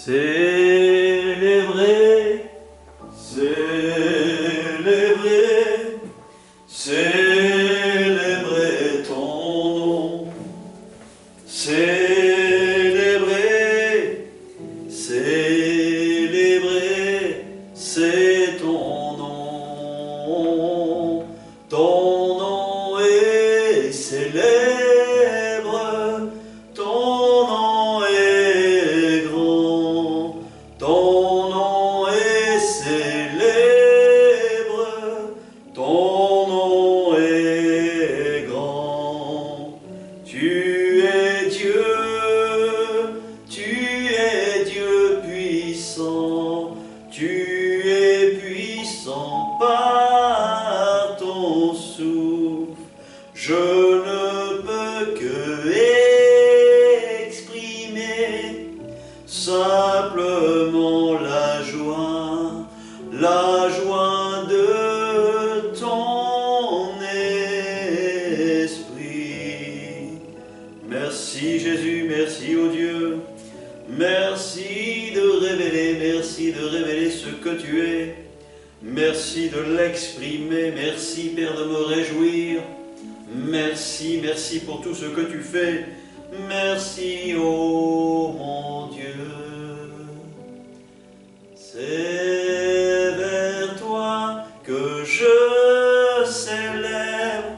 Célébrez, célébrez, célébrez ton nom. Célébrez, célébrez, c'est ton nom. Ton nom est célèbre, ton nom est grand, ton nom est célèbre, ton nom est grand. Tu es Dieu puissant, tu es puissant par ton souffle. Je ne peux que exprimer simplement la joie de ton esprit. Merci Jésus, merci ô Dieu, merci de révéler ce que tu es, merci de l'exprimer, merci Père de me réjouir, merci pour tout ce que tu fais, merci ô mon Dieu. C'est vers toi que je célèbre,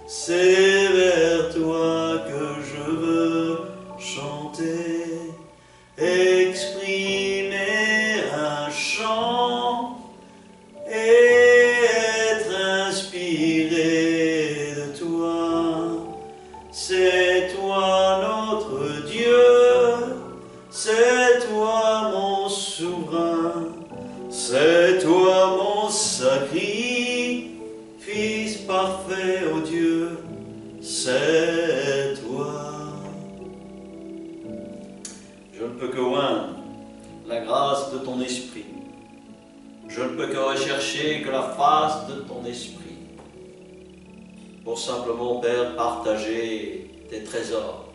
c'est vers toi que je veux chanter, exprimer un chant et être inspiré de toi. C'est toi notre Dieu, c'est toi mon souverain, c'est toi mon sacrifice parfait, ô Dieu, c'est toi. Je ne peux que oindre la grâce de ton esprit. Je ne peux que rechercher que la face de ton esprit. Pour simplement, Père, partager tes trésors.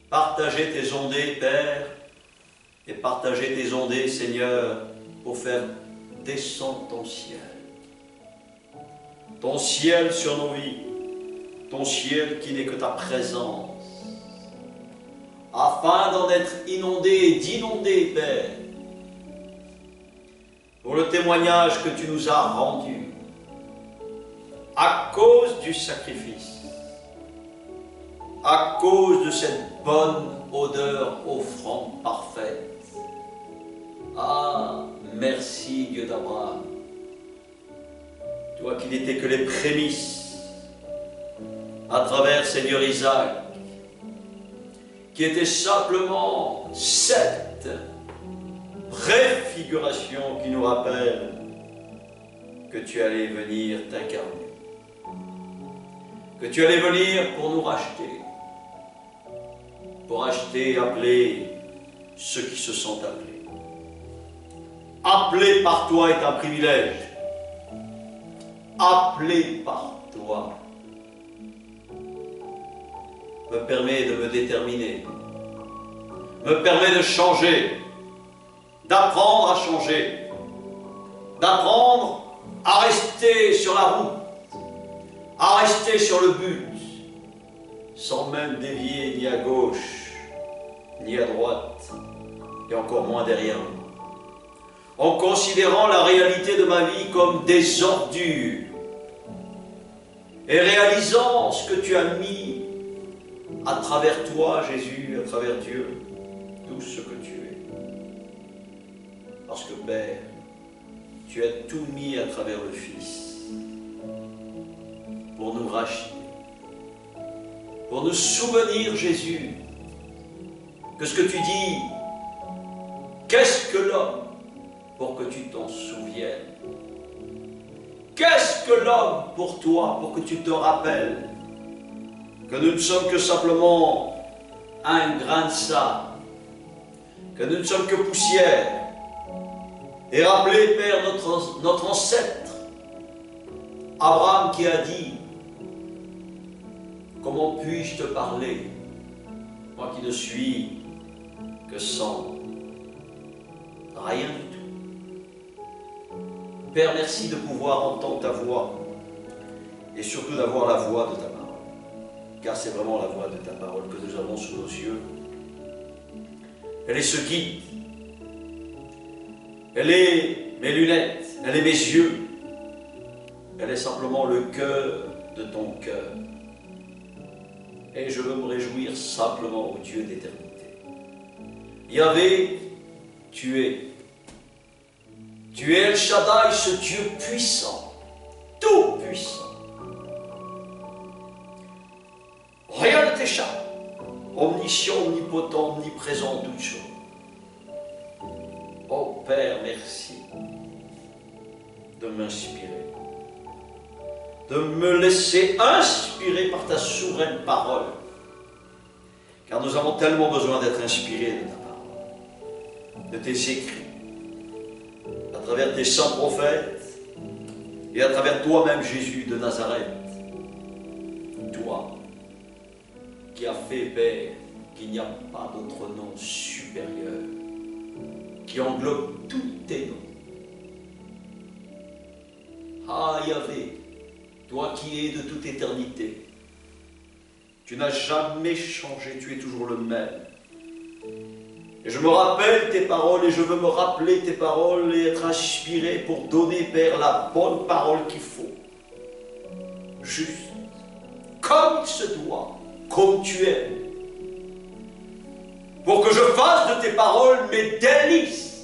Partager tes ondées, Père, et partager tes ondées, Seigneur, pour faire descendre ton ciel. Ton ciel sur nos vies. Ton ciel qui n'est que ta présence. Afin d'en être inondé et d'inonder, Père, pour le témoignage que tu nous as rendu, à cause du sacrifice, à cause de cette bonne odeur offrande parfaite. Ah, merci Dieu d'Abraham, toi qui n'étais que les prémices, à travers Seigneur Isaac, qui était simplement cette préfiguration qui nous rappelle que tu allais venir t'incarner, que tu allais venir pour nous racheter, pour acheter et appeler ceux qui se sont appelés. Appeler par toi est un privilège. Appeler par toi me permet de me déterminer, me permet de changer, d'apprendre à changer, d'apprendre à rester sur la route, à rester sur le but, sans même dévier ni à gauche, ni à droite, et encore moins derrière moi, en considérant la réalité de ma vie comme des ordures, et réalisant ce que tu as mis à travers toi, Jésus, à travers Dieu, tout ce que tu es. Parce que, Père, tu as tout mis à travers le Fils, pour nous racheter, pour nous souvenir, Jésus, que ce que tu dis, qu'est-ce que l'homme pour que tu t'en souviennes? Qu'est-ce que l'homme pour toi, pour que tu te rappelles que nous ne sommes que simplement un grain de sable, que nous ne sommes que poussière, et rappeler, Père, notre ancêtre, Abraham, qui a dit, comment puis-je te parler, moi qui ne suis que sans rien du tout. Père, merci de pouvoir entendre ta voix et surtout d'avoir la voix de ta parole. Car c'est vraiment la voix de ta parole que nous avons sous nos yeux. Elle est ce guide. Elle est mes lunettes, elle est mes yeux. Elle est simplement le cœur de ton cœur. Et je veux me réjouir simplement au Dieu d'éternité. Yahvé, tu es. Tu es El Shaddai, ce Dieu puissant, tout puissant. Rien ne t'échappe. Omniscient, omnipotent, omniprésent, toutes choses. Oh Père, merci de m'inspirer, de me laisser inspirer par ta souveraine parole, car nous avons tellement besoin d'être inspirés de ta parole, de tes écrits, à travers tes saints prophètes et à travers toi-même, Jésus de Nazareth, toi qui as fait, Père, qu'il n'y a pas d'autre nom supérieur, qui englobe tous tes noms. Ah Yahvé, toi qui es de toute éternité, tu n'as jamais changé, tu es toujours le même. Et je me rappelle tes paroles et je veux me rappeler tes paroles et être inspiré pour donner, Père, la bonne parole qu'il faut. Juste, comme il se doit, comme tu es. Pour que je fasse de tes paroles mes délices.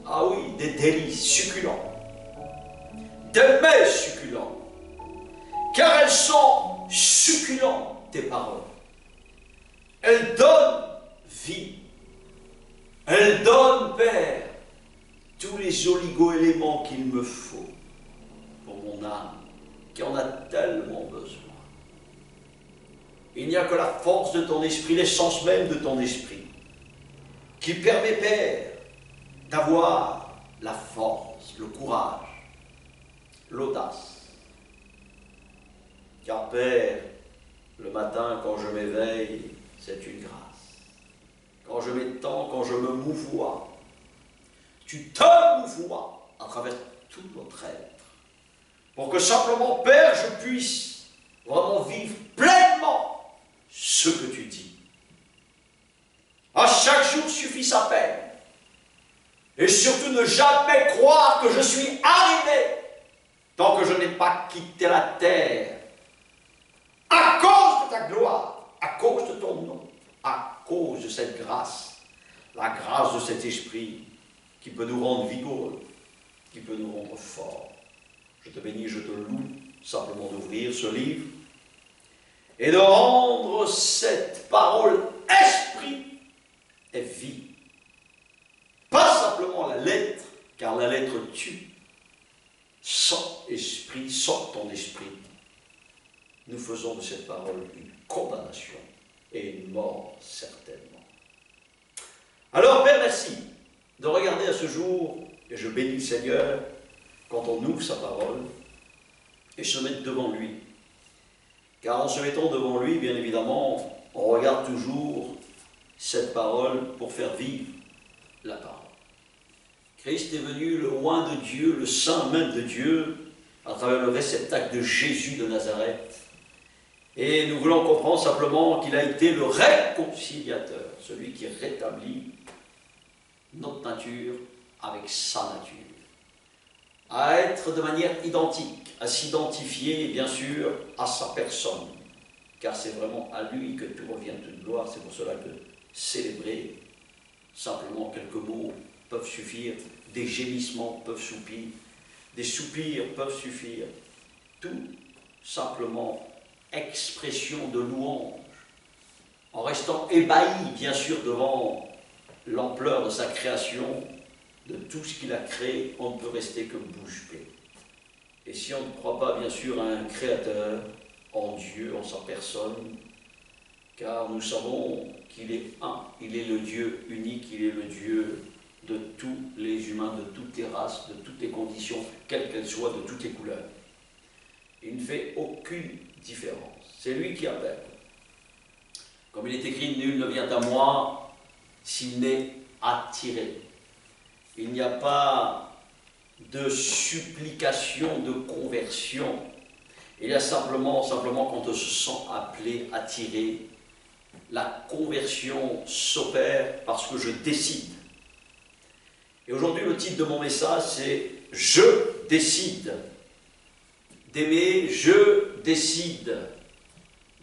Ah oui, des délices succulents. Des mets succulents. Car elles sont succulentes, tes paroles. Elles donnent vie. Elles donnent, Père, tous les oligo-éléments qu'il me faut pour mon âme, qui en a tellement besoin. Il n'y a que la force de ton esprit, l'essence même de ton esprit, qui permet, Père, d'avoir la force, le courage, l'audace. Car Père, le matin quand je m'éveille, c'est une grâce. Quand je m'étends, quand je me mouvoie, tu te mouvoies à travers tout notre être. Pour que simplement, Père, je puisse vraiment vivre pleinement ce que tu dis. À chaque jour suffit sa peine. Et surtout ne jamais croire que je suis arrivé tant que je n'ai pas quitté la terre. À cause de ta gloire, à cause de ton nom, à cause de cette grâce, la grâce de cet esprit qui peut nous rendre vigoureux, qui peut nous rendre forts. Je te bénis, je te loue, simplement d'ouvrir ce livre et de rendre cette parole esprit et vie. Pas simplement la lettre, car la lettre tue. Sans esprit, sans ton esprit, nous faisons de cette parole une condamnation et une mort certainement. Alors Père, merci de regarder à ce jour, et je bénis le Seigneur, quand on ouvre sa parole, et se mettre devant lui. Car en se mettant devant lui, bien évidemment, on regarde toujours cette parole pour faire vivre la parole. Christ est venu, le oint de Dieu, le Saint même de Dieu, à travers le réceptacle de Jésus de Nazareth. Et nous voulons comprendre simplement qu'il a été le réconciliateur, celui qui rétablit notre nature avec sa nature. À être de manière identique, à s'identifier bien sûr à sa personne, car c'est vraiment à lui que tout revient toute gloire. C'est pour cela que célébrer simplement quelques mots peuvent suffire, des gémissements peuvent suffire, des soupirs peuvent suffire, tout simplement expression de louange, en restant ébahi bien sûr devant l'ampleur de sa création, de tout ce qu'il a créé, on ne peut rester que bouche bée. Et si on ne croit pas bien sûr à un créateur, en Dieu, en sa personne, car nous savons qu'il est un, il est le Dieu unique, il est le Dieu de tous les humains, de toutes les races, de toutes les conditions, quelles qu'elles soient, de toutes les couleurs. Il ne fait aucune différence. C'est lui qui appelle. Comme il est écrit, nul ne vient à moi s'il n'est attiré. Il n'y a pas de supplication de conversion. Il y a simplement quand on se sent appelé, attiré, la conversion s'opère parce que je décide. Et aujourd'hui, le titre de mon message, c'est « Je décide ». D'aimer, je décide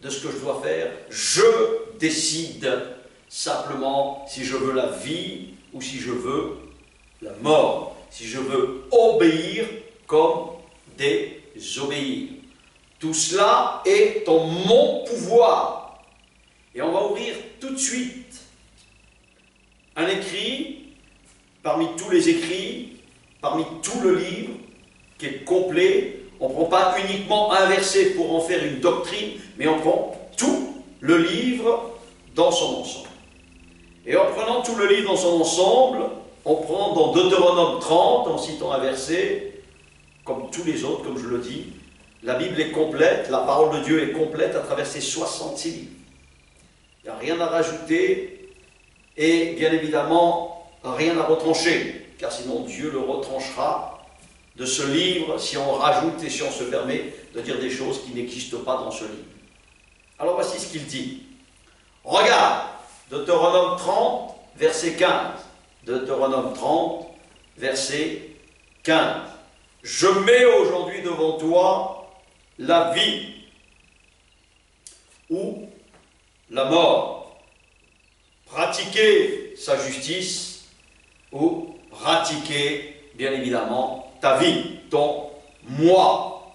de ce que je dois faire. Je décide simplement si je veux la vie ou si je veux la mort. Si je veux obéir comme désobéir. Tout cela est en mon pouvoir. Et on va ouvrir tout de suite un écrit, parmi tous les écrits, parmi tout le livre, qui est complet. On ne prend pas uniquement un verset pour en faire une doctrine, mais on prend tout le livre dans son ensemble. Et en prenant tout le livre dans son ensemble, on prend dans Deutéronome 30, en citant un verset, comme tous les autres, comme je le dis, la Bible est complète, la parole de Dieu est complète à travers ces 66 livres. Il n'y a rien à rajouter et bien évidemment rien à retrancher, car sinon Dieu le retranchera de ce livre si on rajoute et si on se permet de dire des choses qui n'existent pas dans ce livre. Alors voici ce qu'il dit. Regarde, Deutéronome 30, verset 15. Deutéronome 30, verset 15. Je mets aujourd'hui devant toi la vie ou la mort. Pratiquer sa justice ou pratiquer, bien évidemment, ta vie, ton moi.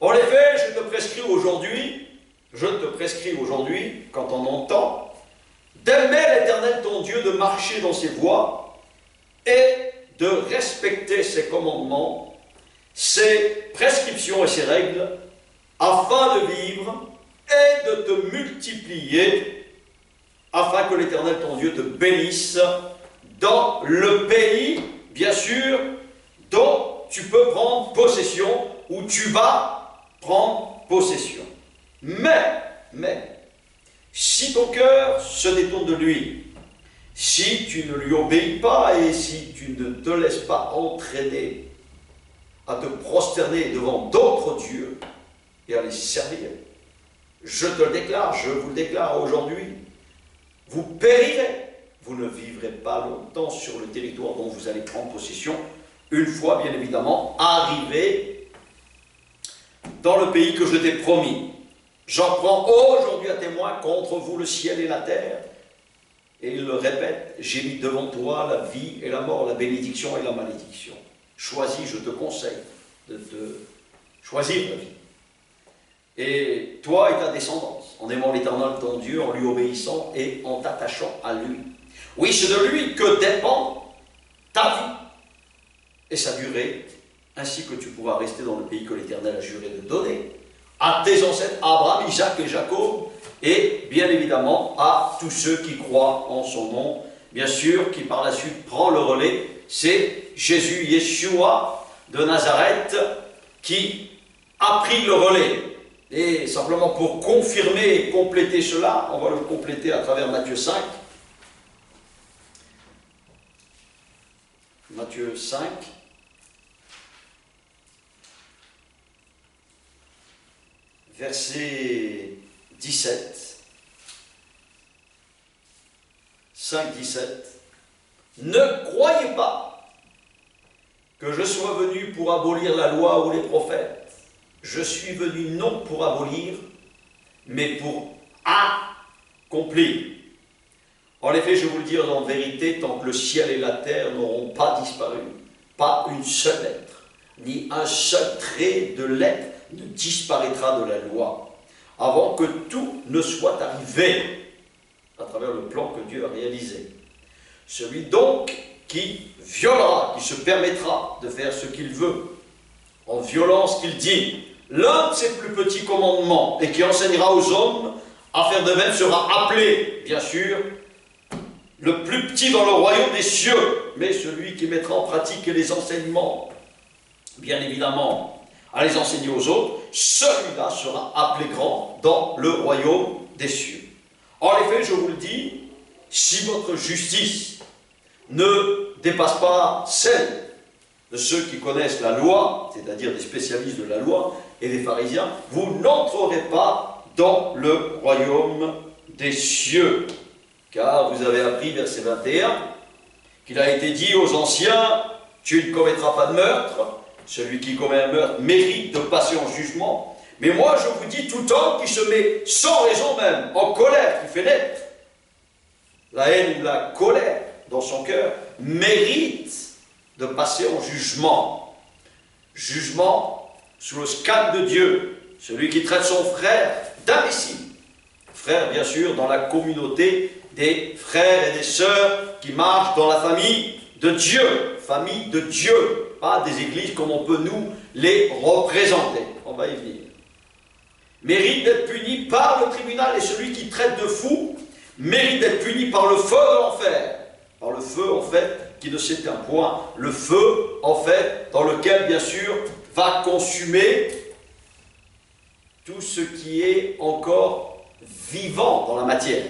En effet, je te prescris aujourd'hui, quand on entend, d'aimer l'Éternel ton Dieu, de marcher dans ses voies et de respecter ses commandements, ses prescriptions et ses règles, afin de vivre et de te multiplier, afin que l'Éternel ton Dieu te bénisse dans le pays, bien sûr, dont tu peux prendre possession, ou tu vas prendre possession. Mais, si ton cœur se détourne de lui, si tu ne lui obéis pas et si tu ne te laisses pas entraîner à te prosterner devant d'autres dieux et à les servir, je te le déclare, je vous le déclare aujourd'hui, vous périrez, vous ne vivrez pas longtemps sur le territoire dont vous allez prendre possession, une fois, bien évidemment, arrivé dans le pays que je t'ai promis. J'en prends aujourd'hui à témoin contre vous le ciel et la terre. Et il le répète, j'ai mis devant toi la vie et la mort, la bénédiction et la malédiction. Choisis, je te conseille de te choisir la vie. Et toi et ta descendance, en aimant l'Éternel ton Dieu, en lui obéissant et en t'attachant à lui. Oui, c'est de lui que dépend ta vie et sa durée, ainsi que tu pourras rester dans le pays que l'Éternel a juré de donner à tes ancêtres Abraham, Isaac et Jacob, et bien évidemment à tous ceux qui croient en son nom, bien sûr, qui par la suite prend le relais, c'est Jésus, Yeshua de Nazareth, qui a pris le relais. Et simplement pour confirmer et compléter cela, on va le compléter à travers Matthieu 5. Matthieu 5. Verset 17. 5, 17. Ne croyez pas que je sois venu pour abolir la loi ou les prophètes. Je suis venu non pour abolir, mais pour accomplir. En effet, je vous le dis en vérité, tant que le ciel et la terre n'auront pas disparu, pas une seule lettre, ni un seul trait de lettre ne disparaîtra de la loi, avant que tout ne soit arrivé à travers le plan que Dieu a réalisé. Celui donc qui violera, qui se permettra de faire ce qu'il veut, en violant ce qu'il dit, l'un de ses plus petits commandements, et qui enseignera aux hommes à faire de même, sera appelé, bien sûr, le plus petit dans le royaume des cieux, mais celui qui mettra en pratique les enseignements, bien évidemment, à les enseigner aux autres, celui-là sera appelé grand dans le royaume des cieux. En effet, je vous le dis, si votre justice ne dépasse pas celle de ceux qui connaissent la loi, c'est-à-dire des spécialistes de la loi et des pharisiens, vous n'entrerez pas dans le royaume des cieux. Car vous avez appris, verset 21, qu'il a été dit aux anciens, tu ne commettras pas de meurtre, celui qui commet un meurtre mérite de passer en jugement. Mais moi je vous dis, tout homme qui se met sans raison même, en colère, qui fait naître la haine ou la colère dans son cœur, mérite de passer en jugement. Jugement sous le scape de Dieu, celui qui traite son frère d'imbécile. Frère, bien sûr, dans la communauté des frères et des sœurs qui marchent dans la famille de Dieu. Famille de Dieu, pas des églises comme on peut nous les représenter. On va y venir. Mérite d'être puni par le tribunal, et celui qui traite de fou mérite d'être puni par le feu de l'enfer. Par le feu, en fait, qui ne s'éteint point. Le feu, en fait, dans lequel, bien sûr, va consumer tout ce qui est encore vivant dans la matière.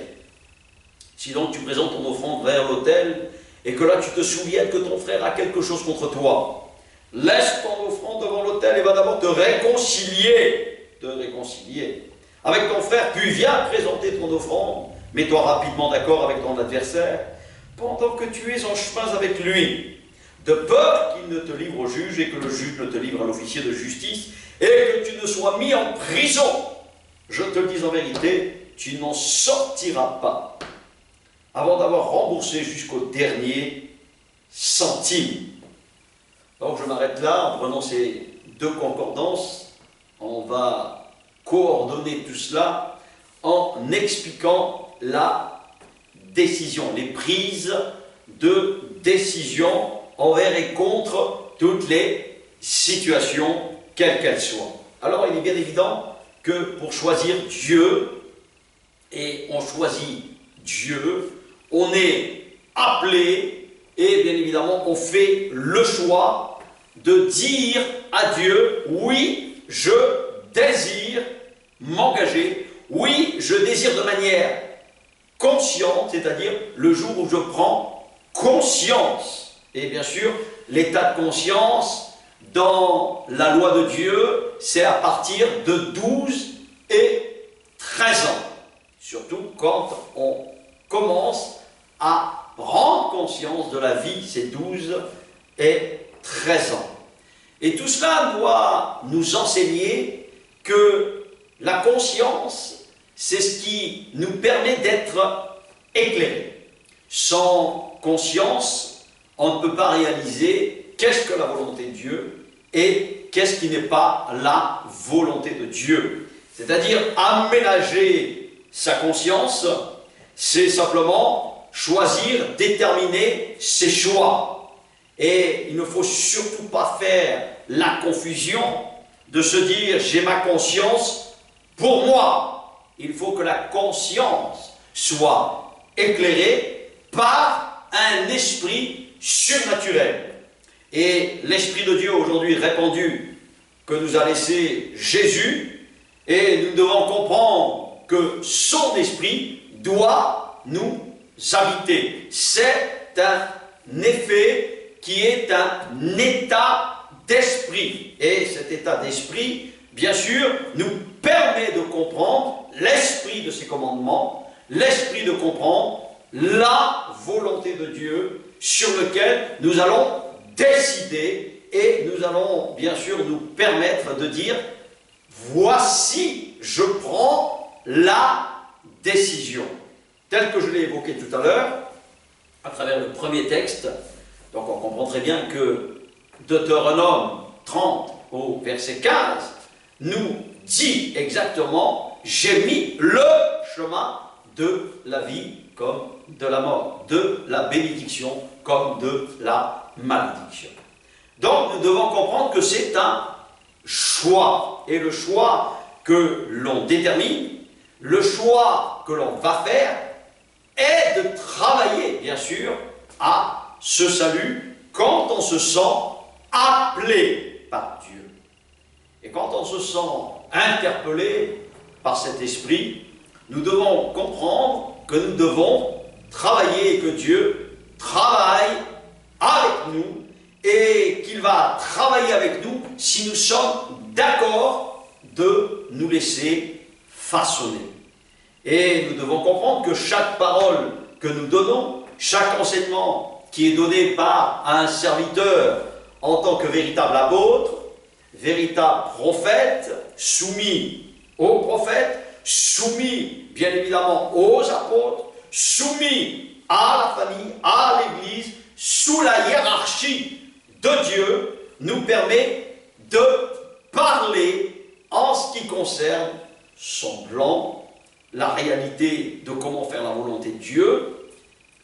Si donc tu présentes ton offrande vers l'autel, et que là tu te souviens que ton frère a quelque chose contre toi, laisse ton offrande devant l'autel et va d'abord te réconcilier avec ton frère, puis viens présenter ton offrande. Mets-toi rapidement d'accord avec ton adversaire, pendant que tu es en chemin avec lui, de peur qu'il ne te livre au juge et que le juge ne te livre à l'officier de justice, et que tu ne sois mis en prison. Je te le dis en vérité, tu n'en sortiras pas avant d'avoir remboursé jusqu'au dernier centime. Donc je m'arrête là, en prenant ces deux concordances, on va coordonner tout cela en expliquant la décision, les prises de décision envers et contre toutes les situations, quelles qu'elles soient. Alors il est bien évident que pour choisir Dieu, et on choisit Dieu, on est appelé, et bien évidemment on fait le choix de dire à Dieu, oui, je désire m'engager, oui, je désire de manière consciente, c'est-à-dire le jour où je prends conscience. Et bien sûr, l'état de conscience dans la loi de Dieu, c'est à partir de 12 et 13 ans. Surtout quand on commence à prendre conscience de la vie, c'est 12 et 13 ans. Et tout cela doit nous enseigner que la conscience, c'est ce qui nous permet d'être éclairés. Sans conscience, on ne peut pas réaliser qu'est-ce que la volonté de Dieu et qu'est-ce qui n'est pas la volonté de Dieu. C'est-à-dire aménager sa conscience, c'est simplement choisir, déterminer ses choix. Et il ne faut surtout pas faire la confusion de se dire « j'ai ma conscience pour moi ». Il faut que la conscience soit éclairée par un esprit surnaturel. Et l'Esprit de Dieu aujourd'hui répandu que nous a laissé Jésus, et nous devons comprendre que son esprit doit nous habiter. C'est un effet qui est un état d'esprit. Et cet état d'esprit, bien sûr, nous permet de comprendre l'esprit de ses commandements, l'esprit de comprendre la volonté de Dieu sur lequel nous allons décider et nous allons bien sûr nous permettre de dire voici, je prends la décision. Tel que je l'ai évoqué tout à l'heure, à travers le premier texte, donc on comprend très bien que Deutéronome 30 au verset 15 nous dit exactement j'ai mis le chemin de la vie comme de la mort, de la bénédiction comme de la malédiction. Donc nous devons comprendre que c'est un choix, et le choix que l'on détermine, le choix que l'on va faire est de travailler bien sûr à ce salut quand on se sent appelé par Dieu. Et quand on se sent interpellé par cet esprit, nous devons comprendre que nous devons travailler et que Dieu travaille avec nous et qu'il va travailler avec nous si nous sommes d'accord de nous laisser façonner. Et nous devons comprendre que chaque parole que nous donnons, chaque enseignement qui est donné par un serviteur en tant que véritable apôtre, véritable prophète, soumis aux prophètes, soumis bien évidemment aux apôtres, soumis à la famille, à l'Église, sous la hiérarchie de Dieu, nous permet de parler en ce qui concerne son plan, la réalité de comment faire la volonté de Dieu,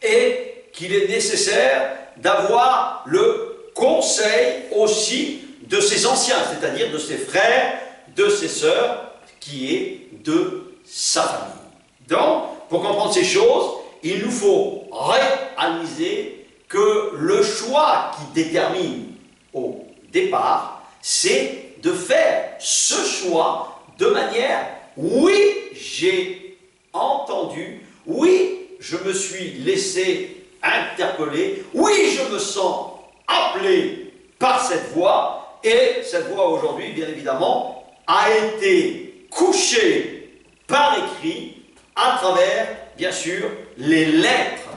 et qu'il est nécessaire d'avoir le conseil aussi de ses anciens, c'est-à-dire de ses frères, de ses sœurs, qui est de sa famille. Donc, pour comprendre ces choses, il nous faut réaliser que le choix qui détermine au départ, c'est de faire ce choix de manière, oui, j'ai entendu, oui, je me suis laissé interpeller, oui, je me sens appelé par cette voix, et cette voix aujourd'hui, bien évidemment, a été couchée par écrit à travers, bien sûr, les lettres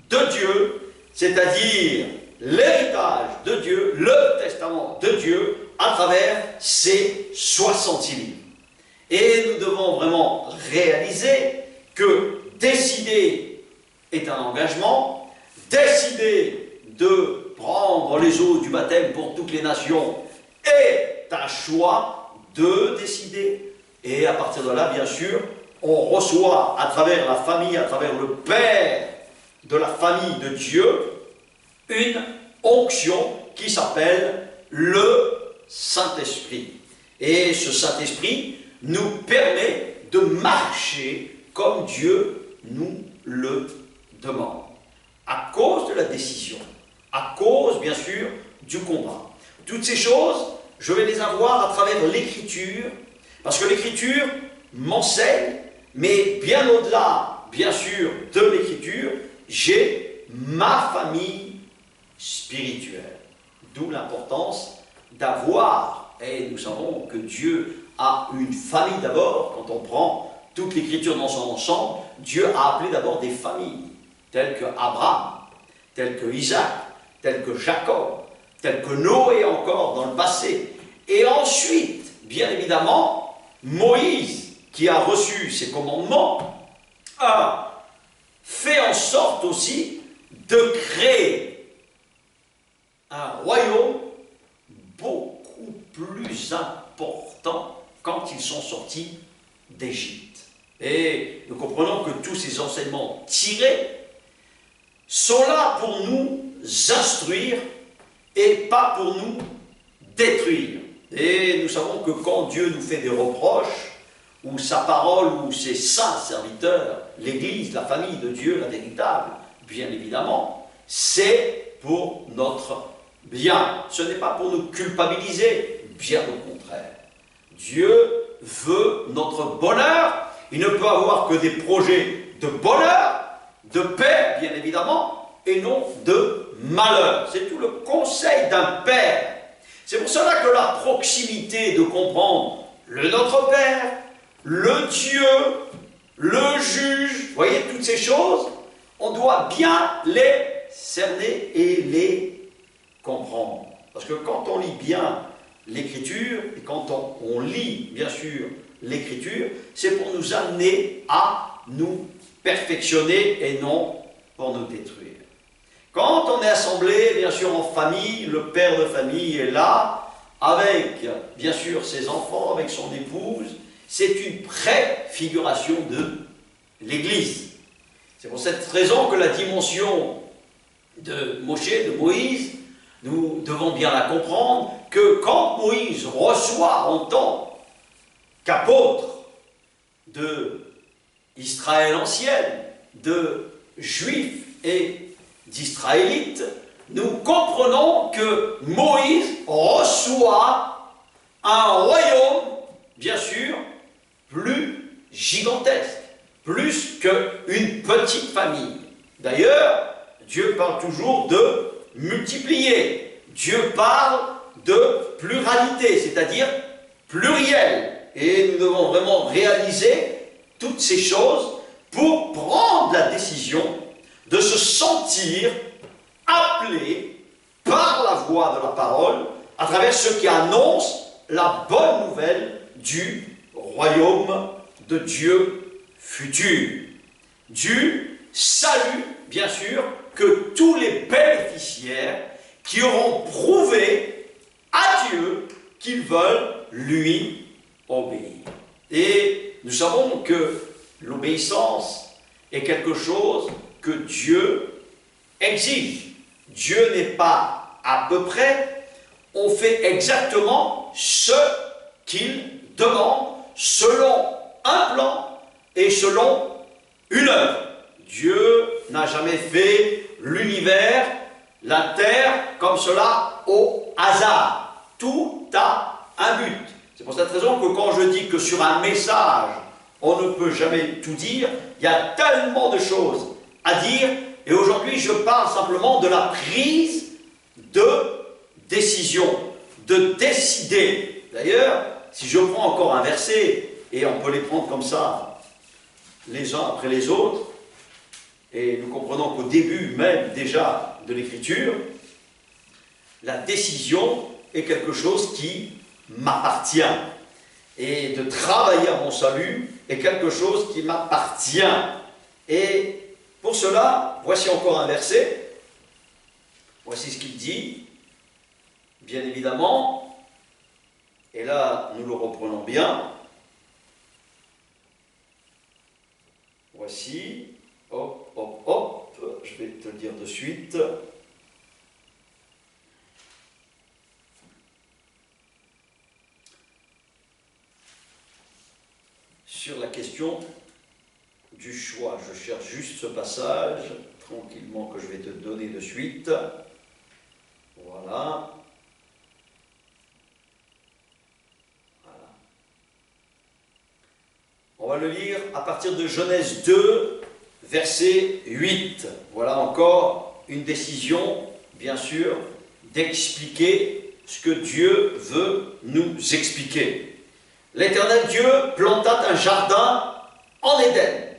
de Dieu, c'est-à-dire l'héritage de Dieu, le testament de Dieu, à travers ces 66 livres. Et nous devons vraiment réaliser que décider est un engagement, décider de prendre les eaux du baptême pour toutes les nations est un choix de décider. Et à partir de là, bien sûr, on reçoit à travers la famille, à travers le Père de la famille de Dieu, une onction qui s'appelle le Saint-Esprit. Et ce Saint-Esprit nous permet de marcher comme Dieu nous le demande. À cause de la décision, à cause, bien sûr, du combat. Toutes ces choses, je vais les avoir à travers l'Écriture, parce que l'Écriture m'enseigne, mais bien au-delà, bien sûr, de l'Écriture, j'ai ma famille spirituelle. D'où l'importance d'avoir, et nous savons que Dieu a une famille d'abord, quand on prend toute l'Écriture dans son ensemble, Dieu a appelé d'abord des familles, telles que Abraham, telles que Isaac, telles que Jacob, telles que Noé encore dans le passé. Et ensuite, bien évidemment, Moïse, qui a reçu ces commandements, a fait en sorte aussi de créer un royaume beaucoup plus important quand ils sont sortis d'Égypte. Et nous comprenons que tous ces enseignements tirés sont là pour nous instruire et pas pour nous détruire. Et nous savons que quand Dieu nous fait des reproches, ou sa parole, ou ses saints serviteurs, l'Église, la famille de Dieu, la véritable, bien évidemment, c'est pour notre bien. Ce n'est pas pour nous culpabiliser, bien au contraire. Dieu veut notre bonheur. Il ne peut avoir que des projets de bonheur, de paix, bien évidemment, et non de malheur. C'est tout le conseil d'un père. C'est pour cela que la proximité de comprendre le Notre Père, le Dieu, le juge, vous voyez toutes ces choses, on doit bien les cerner et les comprendre. Parce que quand on lit bien l'Écriture, et quand on lit bien sûr l'Écriture, c'est pour nous amener à nous perfectionner et non pour nous détruire. Quand on est assemblé, bien sûr en famille, le père de famille est là, avec bien sûr ses enfants, avec son épouse, c'est une préfiguration de l'Église. C'est pour cette raison que la dimension de Moshe, de Moïse, nous devons bien la comprendre, que quand Moïse reçoit en tant qu'apôtre d'Israël ancienne, de Juifs et d'Israélites, nous comprenons que Moïse reçoit un royaume, bien sûr, plus gigantesque, plus qu'une petite famille. D'ailleurs, Dieu parle toujours de multiplier. Dieu parle de pluralité, c'est-à-dire pluriel. Et nous devons vraiment réaliser toutes ces choses pour prendre la décision de se sentir appelé par la voix de la parole à travers ceux qui annoncent la bonne nouvelle du royaume de Dieu futur. Du salut, bien sûr, que tous les bénéficiaires qui auront prouvé à Dieu qu'ils veulent lui obéir. Et nous savons que l'obéissance est quelque chose que Dieu exige. Dieu n'est pas à peu près, on fait exactement ce qu'il demande selon un plan et selon une œuvre. Dieu n'a jamais fait l'univers, la terre, comme cela, au hasard. Tout a un but. C'est pour cette raison que quand je dis que sur un message, on ne peut jamais tout dire, il y a tellement de choses à dire, et aujourd'hui je parle simplement de la prise de décision, de décider. D'ailleurs, si je prends encore un verset, et on peut les prendre comme ça, les uns après les autres, et nous comprenons qu'au début même déjà de l'écriture, la décision est quelque chose qui m'appartient. Et de travailler à mon salut est quelque chose qui m'appartient. Et pour cela, voici encore un verset. Voici ce qu'il dit. Bien évidemment, et là nous le reprenons bien. Voici, hop, hop, hop, je vais te le dire de suite. Sur la question du choix, je cherche juste ce passage, tranquillement, que je vais te donner de suite. Voilà. On va le lire à partir de Genèse 2, verset 8. Voilà encore une décision, bien sûr, d'expliquer ce que Dieu veut nous expliquer. L'Éternel Dieu planta un jardin en Éden,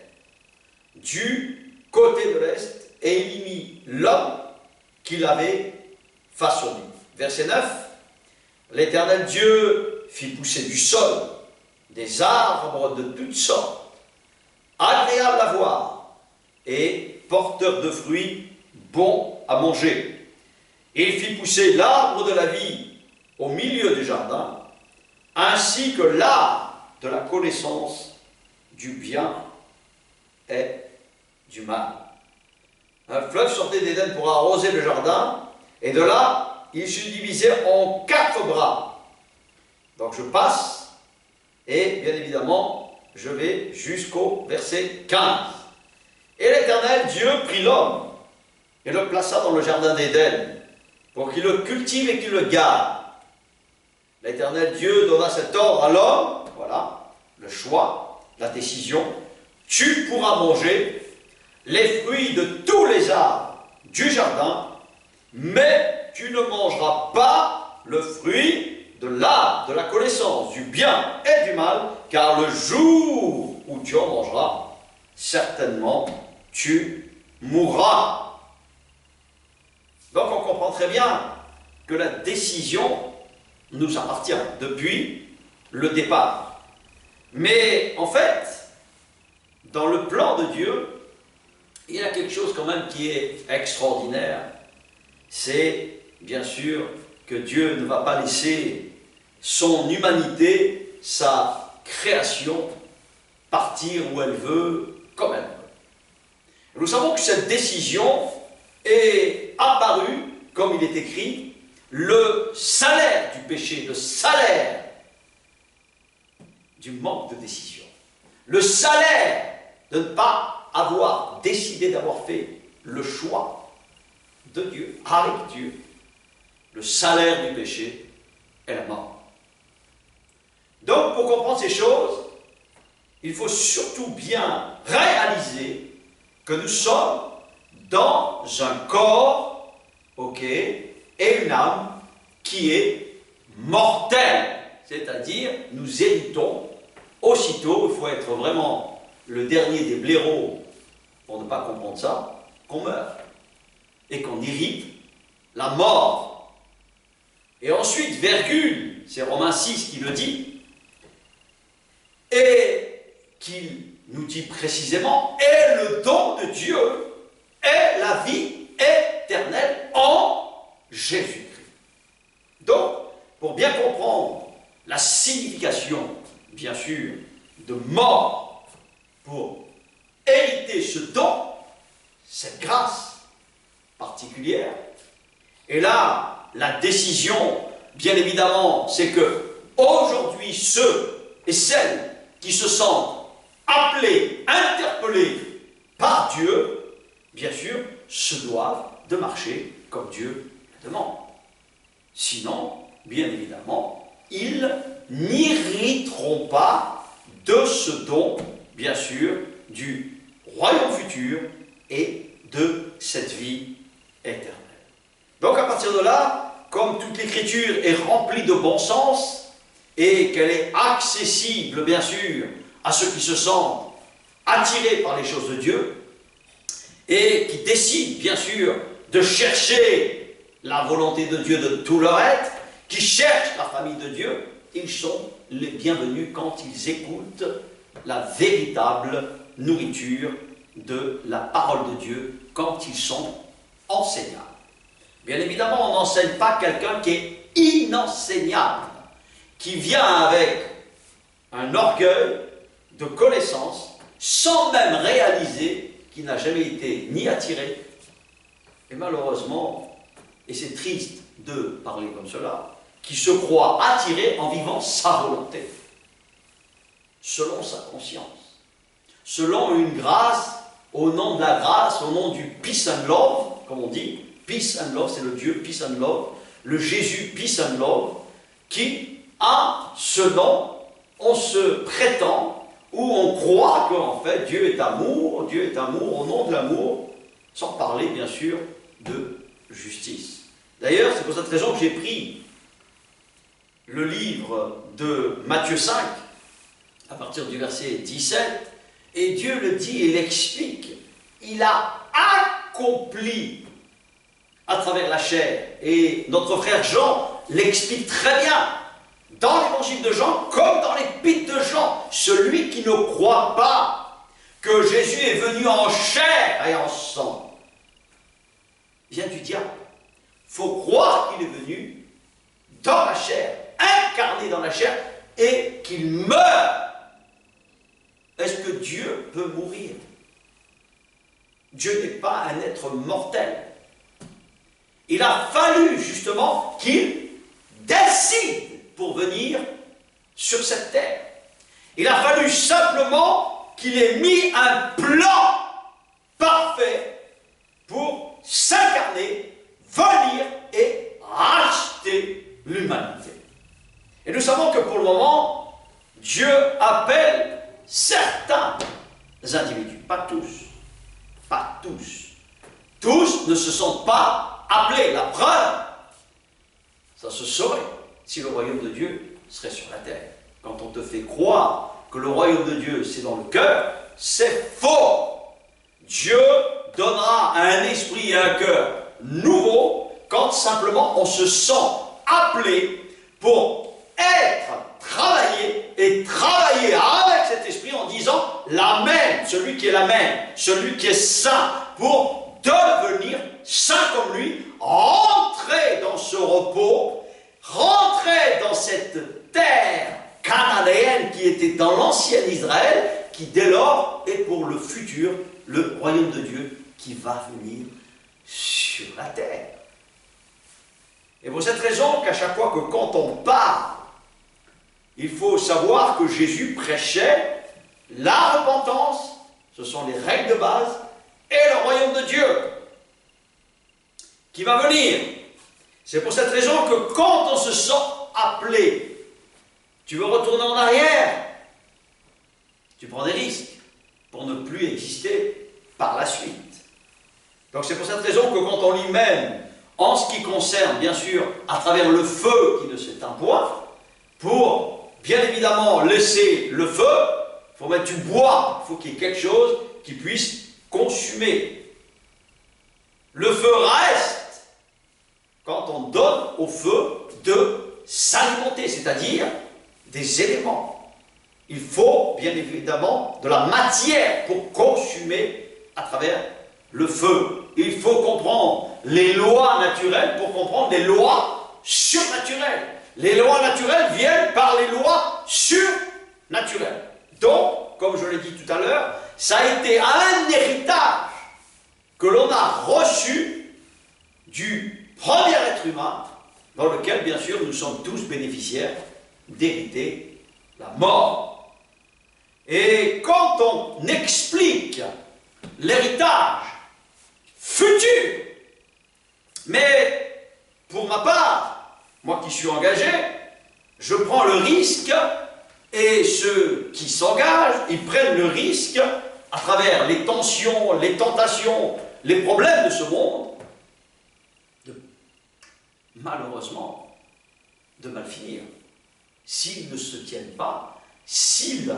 du côté de l'Est, et il y mit l'homme qu'il avait façonné. Verset 9. L'Éternel Dieu fit pousser du sol des arbres de toutes sortes, agréables à voir et porteurs de fruits bons à manger. Et il fit pousser l'arbre de la vie au milieu du jardin, ainsi que l'arbre de la connaissance du bien et du mal. Un fleuve sortait d'Éden pour arroser le jardin, et de là, il se divisait en 4 bras. Donc je passe, et bien évidemment, je vais jusqu'au verset 15. Et l'Éternel Dieu prit l'homme, et le plaça dans le jardin d'Éden, pour qu'il le cultive et qu'il le garde. L'Éternel Dieu donna cet ordre à l'homme, voilà, le choix, la décision. Tu pourras manger les fruits de tous les arbres du jardin, mais tu ne mangeras pas le fruit de l'arbre de la connaissance du bien et du mal, car le jour où tu en mangeras, certainement tu mourras. Donc on comprend très bien que la décision nous appartient depuis le départ. Mais en fait, dans le plan de Dieu, il y a quelque chose quand même qui est extraordinaire. C'est bien sûr que Dieu ne va pas laisser son humanité, sa création, partir où elle veut, comme elle veut. Nous savons que cette décision est apparue, comme il est écrit, le salaire du péché, le salaire du manque de décision, le salaire de ne pas avoir décidé d'avoir fait le choix de Dieu, avec Dieu, le salaire du péché est la mort. Donc pour comprendre ces choses, il faut surtout bien réaliser que nous sommes dans un corps, ok, et une âme qui est mortelle. C'est-à-dire, nous héritons aussitôt, il faut être vraiment le dernier des blaireaux pour ne pas comprendre ça, qu'on meurt et qu'on hérite la mort. Et ensuite, virgule, c'est Romains 6 qui le dit, et qu'il nous dit précisément, est le don de Dieu, est la vie éternelle en Jésus-Christ. Donc, pour bien comprendre la signification, bien sûr, de mort, pour hériter ce don, cette grâce particulière, et là, la décision, bien évidemment, c'est que aujourd'hui, ceux et celles qui se sentent appelés, interpellés par Dieu, bien sûr, se doivent de marcher comme Dieu le demande. Sinon, bien évidemment, ils n'hériteront pas de ce don, bien sûr, du royaume futur et de cette vie éternelle. Donc à partir de là, comme toute l'écriture est remplie de bon sens et qu'elle est accessible, bien sûr, à ceux qui se sentent attirés par les choses de Dieu et qui décident, bien sûr, de chercher la volonté de Dieu de tout leur être, qui cherchent la famille de Dieu, ils sont les bienvenus quand ils écoutent la véritable nourriture de la parole de Dieu, quand ils sont enseignables. Bien évidemment, on n'enseigne pas quelqu'un qui est inenseignable, qui vient avec un orgueil de connaissance, sans même réaliser qu'il n'a jamais été ni attiré, et malheureusement, et c'est triste de parler comme cela, qui se croit attiré en vivant sa volonté, selon sa conscience, selon une grâce, au nom de la grâce, au nom du peace and love, comme on dit. Peace and love, c'est le Dieu peace and love, le Jésus peace and love, qui a ce nom, on se prétend, ou on croit qu'en fait Dieu est amour au nom de l'amour, sans parler bien sûr de justice. D'ailleurs, c'est pour cette raison que j'ai pris le livre de Matthieu 5, à partir du verset 17, et Dieu le dit et l'explique. Il a accompli à travers la chair. Et notre frère Jean l'explique très bien dans l'évangile de Jean comme dans l'épître de Jean. Celui qui ne croit pas que Jésus est venu en chair et en sang vient du diable. Il faut croire qu'il est venu dans la chair, incarné dans la chair, et qu'il meurt. Est-ce que Dieu peut mourir? Dieu n'est pas un être mortel. Il a fallu justement qu'il décide pour venir sur cette terre. Il a fallu simplement qu'il ait mis un plan parfait pour s'incarner, venir et racheter l'humanité. Et nous savons que pour le moment, Dieu appelle certains individus, pas tous. Pas tous. Tous ne se sentent pas appelés. La preuve, ça se saurait si le royaume de Dieu serait sur la terre. Quand on te fait croire que le royaume de Dieu c'est dans le cœur, c'est faux. Dieu donnera un esprit et un cœur nouveau quand simplement on se sent appelé pour être travaillé et travailler avec cet esprit en disant l'Amen, celui qui est l'Amen, celui qui est saint, pour devenir saint comme lui, rentrer dans ce repos, rentrer dans cette terre cananéenne qui était dans l'ancien Israël, qui dès lors est pour le futur le royaume de Dieu qui va venir sur la terre. Et pour cette raison qu'à chaque fois que quand on parle, il faut savoir que Jésus prêchait la repentance, ce sont les règles de base, et le royaume de Dieu qui va venir. C'est pour cette raison que quand on se sent appelé, tu veux retourner en arrière, tu prends des risques pour ne plus exister par la suite. Donc c'est pour cette raison que quand on lit même, en ce qui concerne, bien sûr, à travers le feu qui ne s'éteint point, pour, bien évidemment, laisser le feu, il faut mettre du bois, il faut qu'il y ait quelque chose qui puisse consumer. Le feu reste quand on donne au feu de s'alimenter, c'est-à-dire des éléments. Il faut, bien évidemment, de la matière pour consumer à travers le feu. Il faut comprendre les lois naturelles pour comprendre les lois surnaturelles. Les lois naturelles viennent par les lois surnaturelles. Donc, comme je l'ai dit tout à l'heure, ça a été un héritage que l'on a reçu du premier être humain, dans lequel, bien sûr, nous sommes tous bénéficiaires d'hériter la mort. Et quand on explique l'héritage futur, mais pour ma part, moi qui suis engagé, je prends le risque, et ceux qui s'engagent, ils prennent le risque, à travers les tensions, les tentations, les problèmes de ce monde, malheureusement, de mal finir. S'ils ne se tiennent pas, s'ils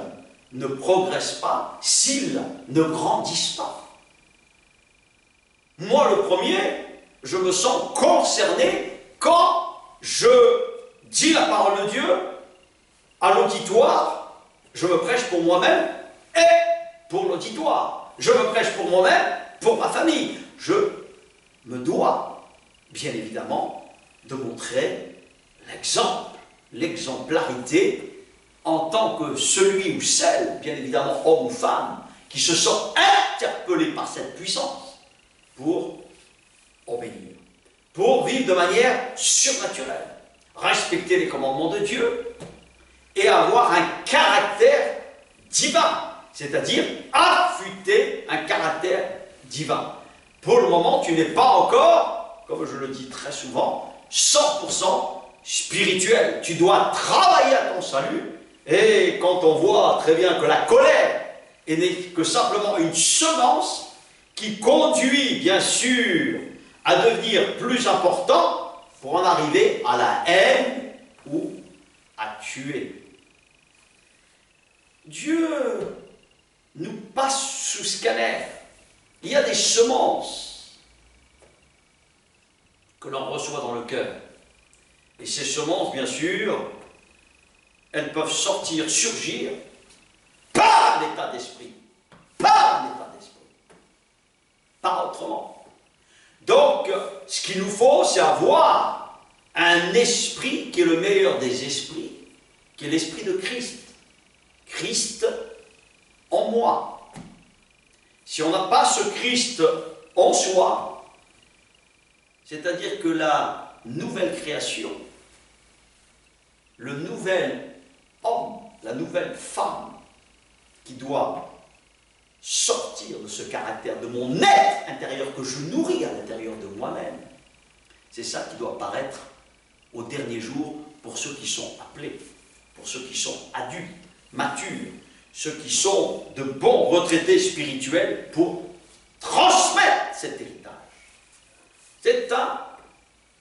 ne progressent pas, s'ils ne grandissent pas. Moi, le premier, je me sens concerné quand je dis la parole de Dieu à l'auditoire. Je me prêche pour moi-même et pour l'auditoire. Je me prêche pour moi-même, pour ma famille. Je me dois, bien évidemment, de montrer l'exemple, l'exemplarité en tant que celui ou celle, bien évidemment homme ou femme, qui se sent interpellé par cette puissance pour obéir, pour vivre de manière surnaturelle, respecter les commandements de Dieu et avoir un caractère divin, c'est-à-dire affûter un caractère divin. Pour le moment, tu n'es pas encore, comme je le dis très souvent, 100% spirituel. Tu dois travailler à ton salut. Et quand on voit très bien que la colère n'est que simplement une semence qui conduit, bien sûr, à devenir plus important pour en arriver à la haine ou à tuer. Dieu nous passe sous scanner. Il y a des semences que l'on reçoit dans le cœur. Et ces semences, bien sûr, elles peuvent sortir, surgir par l'état d'esprit. Par l'état d'esprit. Pas autrement. Donc, ce qu'il nous faut, c'est avoir un esprit qui est le meilleur des esprits, qui est l'esprit de Christ. Christ en moi. Si on n'a pas ce Christ en soi, c'est-à-dire que la nouvelle création, le nouvel homme, la nouvelle femme qui doit sortir de ce caractère, de mon être intérieur que je nourris à l'intérieur de moi-même, c'est ça qui doit apparaître au dernier jour pour ceux qui sont appelés, pour ceux qui sont adultes, matures, ceux qui sont de bons retraités spirituels pour transmettre cet héritage. C'est un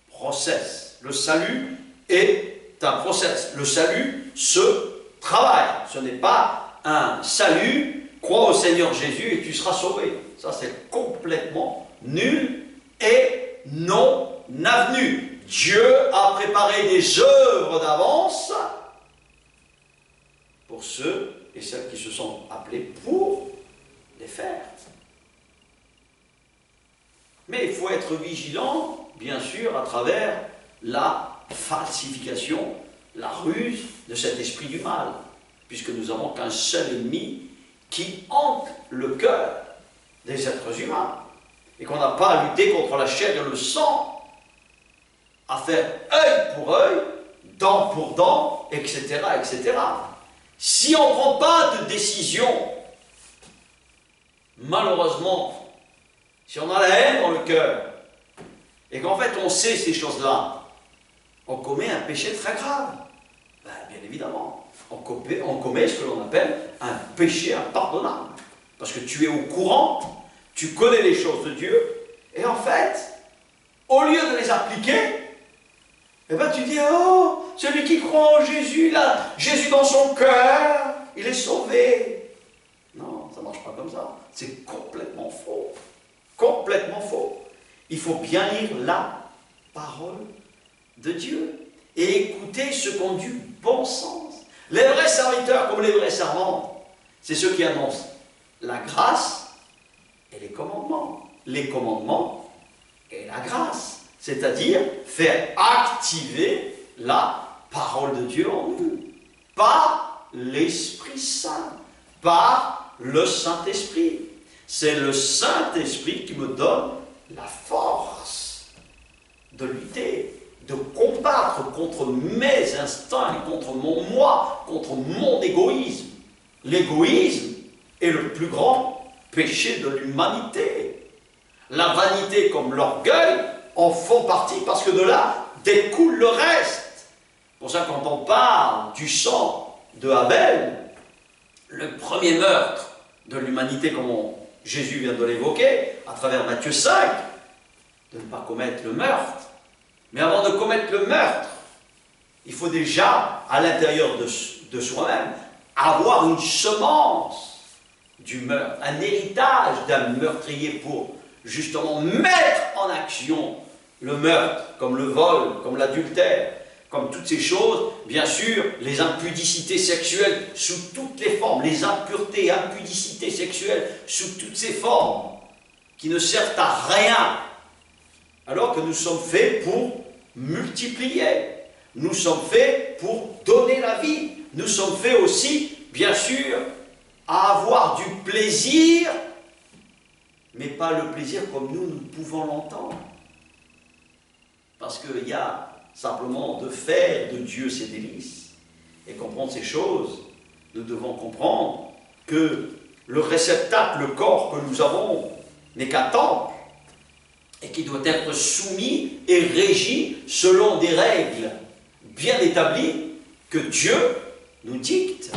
process. Le salut est un process. Le salut se travaille. Ce n'est pas un salut, crois au Seigneur Jésus et tu seras sauvé. Ça, c'est complètement nul et non avenu. Dieu a préparé des œuvres d'avance pour ceux et celles qui se sont appelés pour les faire. Mais il faut être vigilant, bien sûr, à travers la falsification, la ruse de cet esprit du mal, puisque nous n'avons qu'un seul ennemi qui hante le cœur des êtres humains, et qu'on n'a pas à lutter contre la chair et le sang, à faire œil pour œil, dent pour dent, etc., etc. Si on ne prend pas de décision, malheureusement, si on a la haine dans le cœur, et qu'en fait on sait ces choses-là, on commet un péché très grave. Ben, bien évidemment, on commet ce que l'on appelle un péché impardonnable. Parce que tu es au courant, tu connais les choses de Dieu, Et en fait, au lieu de les appliquer, eh ben tu dis, oh, celui qui croit en Jésus, là, Jésus dans son cœur, il est sauvé. Non, ça ne marche pas comme ça. C'est complètement faux. Complètement faux. Il faut bien lire la parole de Dieu et écouter ceux qui ont du bon sens. Les vrais serviteurs comme les vraies servantes, c'est ceux qui annoncent la grâce et les commandements. Les commandements et la grâce. C'est-à-dire faire activer la parole de Dieu en nous. Par l'Esprit Saint. Par le Saint-Esprit. C'est le Saint-Esprit qui me donne la force de lutter, de combattre contre mes instincts, contre mon moi, contre mon égoïsme. L'égoïsme est le plus grand péché de l'humanité. La vanité comme l'orgueil en font partie parce que de là découle le reste. Pour ça, quand on parle du sang de Abel, le premier meurtre de l'humanité, comme Jésus vient de l'évoquer, à travers Matthieu 5, de ne pas commettre le meurtre. Mais avant de commettre le meurtre, il faut déjà, à l'intérieur de soi-même, avoir une semence du meurtre, un héritage d'un meurtrier pour justement mettre en action le meurtre, comme le vol, comme l'adultère, comme toutes ces choses, bien sûr, les impudicités sexuelles sous toutes les formes, les impuretés, impudicités sexuelles sous toutes ces formes, qui ne servent à rien, alors que nous sommes faits pour multiplier, nous sommes faits pour donner la vie, nous sommes faits aussi, bien sûr, à avoir du plaisir, mais pas le plaisir comme nous pouvons l'entendre. Parce qu'il y a simplement de faire de Dieu ses délices. Et comprendre ces choses, nous devons comprendre que le réceptacle, le corps que nous avons, n'est qu'un temple, et qui doit être soumis et régi selon des règles bien établies que Dieu nous dicte.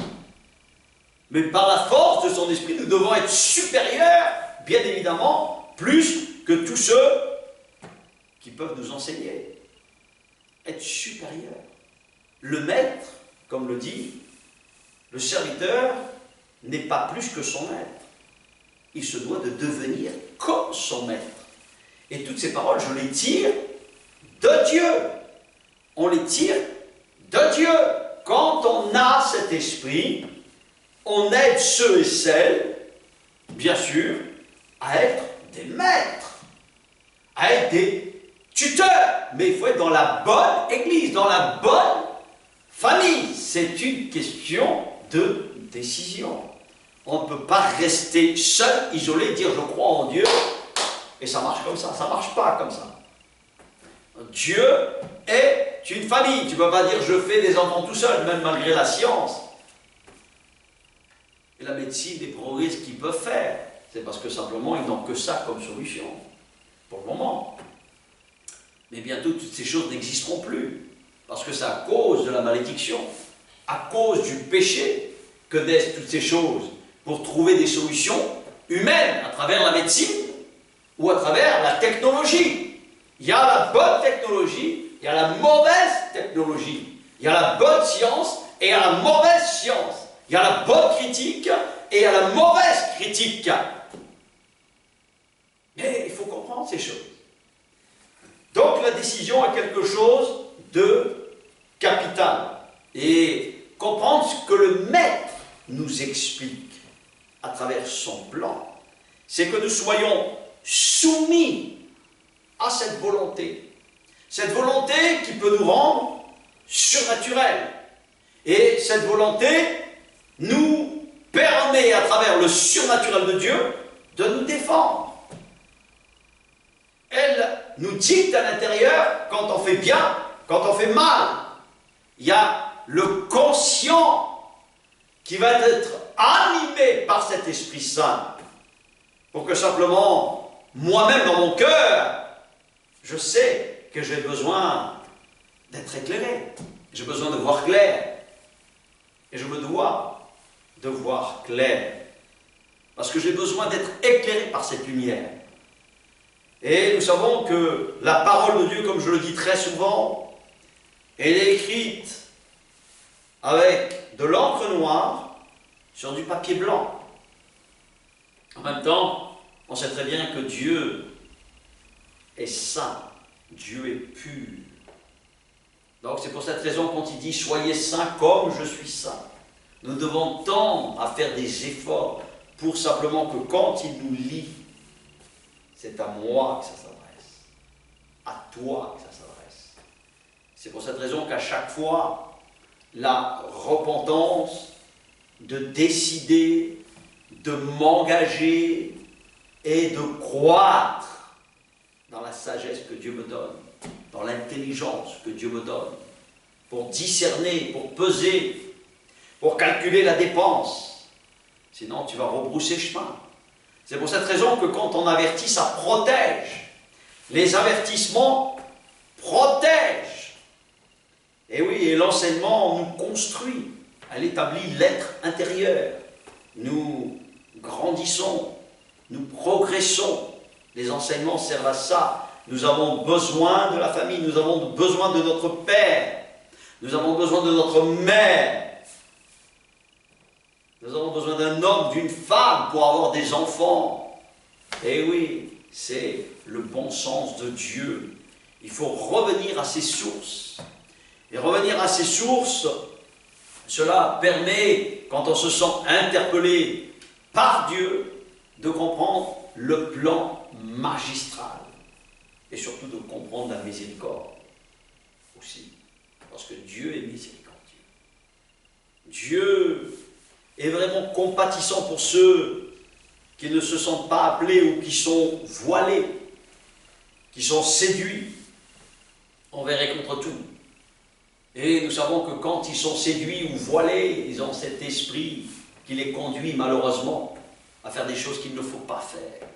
Mais par la force de son esprit, nous devons être supérieurs, bien évidemment, plus que tous ceux qui peuvent nous enseigner. Être supérieur. Le maître, comme le dit, le serviteur n'est pas plus que son maître. Il se doit de devenir comme son maître. Et toutes ces paroles, je les tire de Dieu. On les tire de Dieu. Quand on a cet esprit, on aide ceux et celles, bien sûr, à être des maîtres, à être des tuteurs. Mais il faut être dans la bonne église, dans la bonne famille. C'est une question de décision. On ne peut pas rester seul, isolé, dire je crois en Dieu, et ça marche comme ça ne marche pas comme ça. Dieu est une famille. Tu ne peux pas dire je fais des enfants tout seul, même malgré la science et la médecine, des progrès qu'ils peuvent faire. C'est parce que simplement ils n'ont que ça comme solution, pour le moment. Mais bientôt toutes ces choses n'existeront plus, parce que c'est à cause de la malédiction, à cause du péché, que naissent toutes ces choses, pour trouver des solutions humaines à travers la médecine ou à travers la technologie. Il y a la bonne technologie, il y a la mauvaise technologie. Il y a la bonne science et il y a la mauvaise science. Il y a la bonne critique et il y a la mauvaise critique. Mais il faut comprendre ces choses. Donc la décision est quelque chose de capital. Et comprendre ce que le maître nous explique à travers son plan, c'est que nous soyons soumis à cette volonté. Cette volonté qui peut nous rendre surnaturels. Et cette volonté nous permet, à travers le surnaturel de Dieu, de nous défendre. Elle nous dicte à l'intérieur quand on fait bien, quand on fait mal. Il y a le conscient qui va être animé par cet Esprit Saint pour que simplement, moi-même dans mon cœur, je sais que j'ai besoin d'être éclairé. J'ai besoin de voir clair. Et je me dois de voir clair. Parce que j'ai besoin d'être éclairé par cette lumière. Et nous savons que la parole de Dieu, comme je le dis très souvent, elle est écrite avec de l'encre noire sur du papier blanc. En même temps, on sait très bien que Dieu est saint, Dieu est pur. Donc c'est pour cette raison quand il dit « Soyez saints comme je suis saint », nous devons tendre à faire des efforts pour simplement que quand il nous lit, c'est à moi que ça s'adresse, à toi que ça s'adresse. C'est pour cette raison qu'à chaque fois, la repentance, de décider, de m'engager et de croître dans la sagesse que Dieu me donne, dans l'intelligence que Dieu me donne, pour discerner, pour peser, pour calculer la dépense. Sinon, tu vas rebrousser chemin. C'est pour cette raison que quand on avertit, ça protège. Les avertissements protègent. Et oui, et l'enseignement nous construit. Elle établit l'être intérieur. Nous grandissons, nous progressons. Les enseignements servent à ça. Nous avons besoin de la famille, nous avons besoin de notre père, nous avons besoin de notre mère. Nous avons besoin d'un homme, d'une femme pour avoir des enfants. Et oui, c'est le bon sens de Dieu. Il faut revenir à ses sources. Et revenir à ses sources, cela permet, quand on se sent interpellé par Dieu, de comprendre le plan magistral. Et surtout de comprendre la miséricorde aussi. Parce que Dieu est miséricordieux. Dieu est vraiment compatissant pour ceux qui ne se sentent pas appelés ou qui sont voilés, qui sont séduits envers et contre tout. Et nous savons que quand ils sont séduits ou voilés, ils ont cet esprit qui les conduit malheureusement à faire des choses qu'il ne faut pas faire.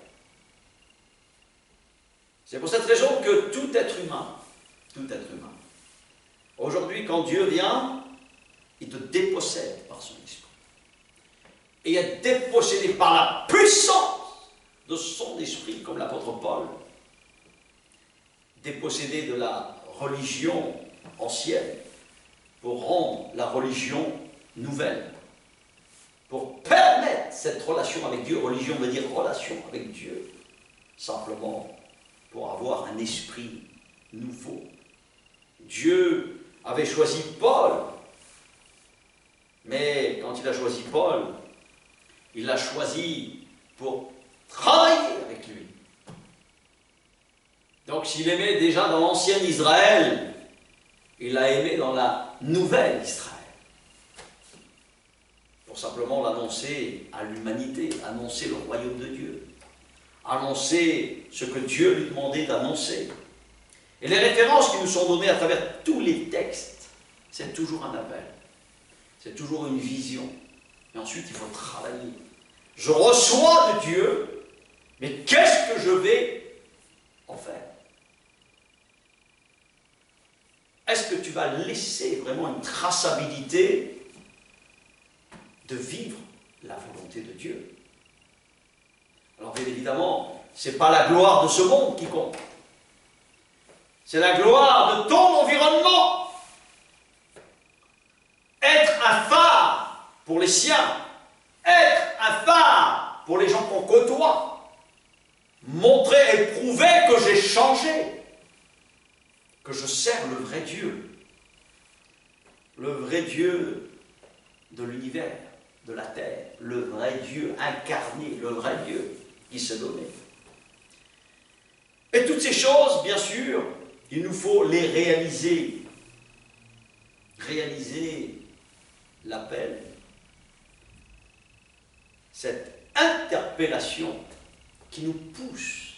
C'est pour cette raison que tout être humain, aujourd'hui quand Dieu vient, il te dépossède par son esprit. Et est dépossédé par la puissance de son esprit, comme l'apôtre Paul, dépossédé de la religion ancienne pour rendre la religion nouvelle, pour permettre cette relation avec Dieu. Religion veut dire relation avec Dieu, simplement pour avoir un esprit nouveau. Dieu avait choisi Paul, mais quand il a choisi Paul, il l'a choisi pour travailler avec lui. Donc s'il aimait déjà dans l'ancien Israël, il l'a aimé dans la nouvelle Israël. Pour simplement l'annoncer à l'humanité, annoncer le royaume de Dieu, annoncer ce que Dieu lui demandait d'annoncer. Et les références qui nous sont données à travers tous les textes, c'est toujours un appel, c'est toujours une vision. Et ensuite, il faut travailler. Je reçois de Dieu, mais qu'est-ce que je vais en faire? Est-ce que tu vas laisser vraiment une traçabilité de vivre la volonté de Dieu? Alors bien évidemment, ce n'est pas la gloire de ce monde qui compte. C'est la gloire de ton environnement. Être un phare pour les siens. Être un phare pour les gens qu'on côtoie. Montrer et prouver que j'ai changé. Que je sers le vrai Dieu. Le vrai Dieu de l'univers, de la terre. Le vrai Dieu incarné, le vrai Dieu qui s'est donné. Et toutes ces choses, bien sûr, il nous faut les réaliser. Réaliser l'appel. Cette interpellation qui nous pousse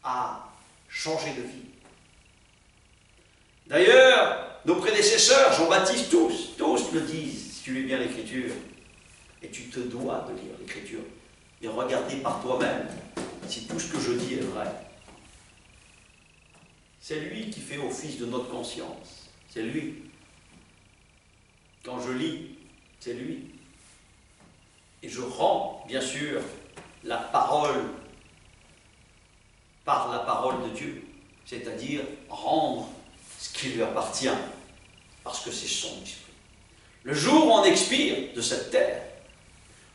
à changer de vie. D'ailleurs, nos prédécesseurs, Jean-Baptiste, tous le disent, si tu lis bien l'Écriture, et tu te dois de lire l'Écriture, et regarder par toi-même si tout ce que je dis est vrai. C'est lui qui fait office de notre conscience. C'est lui. Quand je lis, c'est lui. Et je rends, bien sûr, la parole par la parole de Dieu, c'est-à-dire rendre ce qui lui appartient, parce que c'est son esprit. Le jour où on expire de cette terre,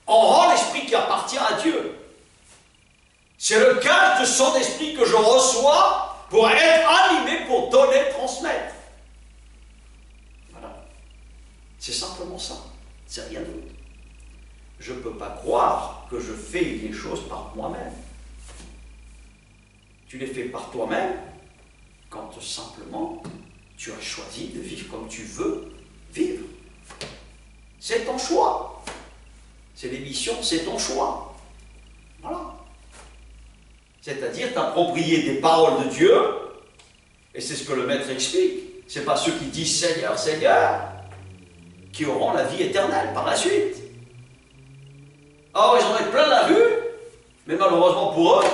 on rend l'esprit qui appartient à Dieu. C'est le gage de son esprit que je reçois pour être animé, pour donner, transmettre. Voilà. C'est simplement ça. C'est rien d'autre. Je ne peux pas croire que je fais les choses par moi-même. Tu les fais par toi-même quand simplement tu as choisi de vivre comme tu veux vivre. C'est ton choix. C'est l'émission, c'est ton choix. Voilà. C'est-à-dire t'approprier des paroles de Dieu, et c'est ce que le Maître explique. Ce n'est pas ceux qui disent Seigneur, Seigneur, qui auront la vie éternelle par la suite. Oh, ils en ont plein la vue, mais malheureusement pour eux,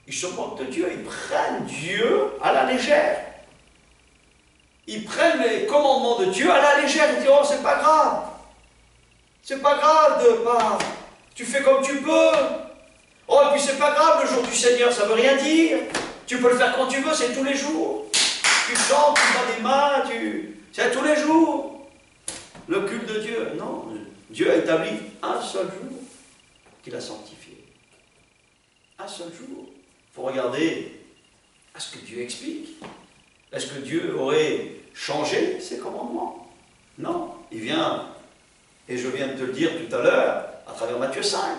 ils se moquent de Dieu, ils prennent Dieu à la légère. Ils prennent les commandements de Dieu à la légère, ils disent oh, c'est pas grave. C'est pas grave de pas. Tu fais comme tu peux. Oh, et puis c'est pas grave le jour du Seigneur, ça veut rien dire. Tu peux le faire quand tu veux, c'est tous les jours. Tu chantes, tu bats des mains, c'est tous les jours. Le culte de Dieu, non. Dieu a établi un seul jour qu'il a sanctifié. Un seul jour. Il faut regarder à ce que Dieu explique. Est-ce que Dieu aurait changé ses commandements? Non. Il vient, et je viens de te le dire tout à l'heure, à travers Matthieu 5.